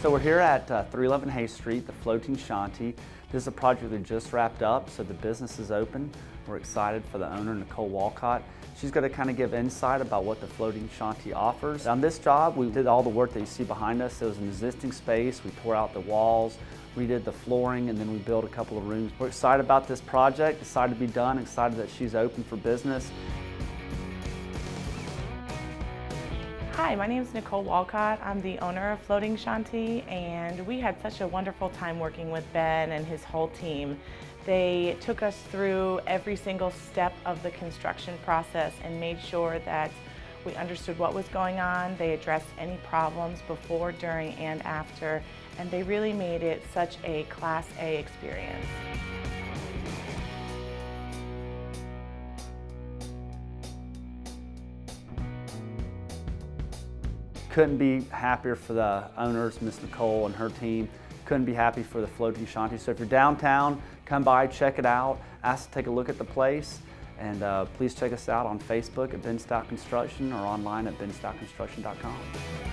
So we're here at 311 Hay Street, the Floating Shanti. This is a project that just wrapped up, so the business is open. We're excited for the owner, Nicole Walcott. She's going to kind of give insight about what the Floating Shanti offers. On this job, we did all the work that you see behind us. It was an existing space. We tore out the walls, redid the flooring, and then we built a couple of rooms. We're excited about this project, excited to be done, excited that she's open for business. Hi, my name is Nicole Walcott. I'm the owner of Floating Shanti, and we had such a wonderful time working with Ben and his whole team. They took us through every single step of the construction process and made sure that we understood what was going on. They addressed any problems before, during, and after, and they really made it such a Class A experience. Couldn't be happier for the owners, Miss Nicole and her team. Couldn't be happy for the Floating Shanti. So if you're downtown, come by, check it out, ask to take a look at the place, and please check us out on Facebook at Ben Stout Construction or online at benstoutconstruction.com.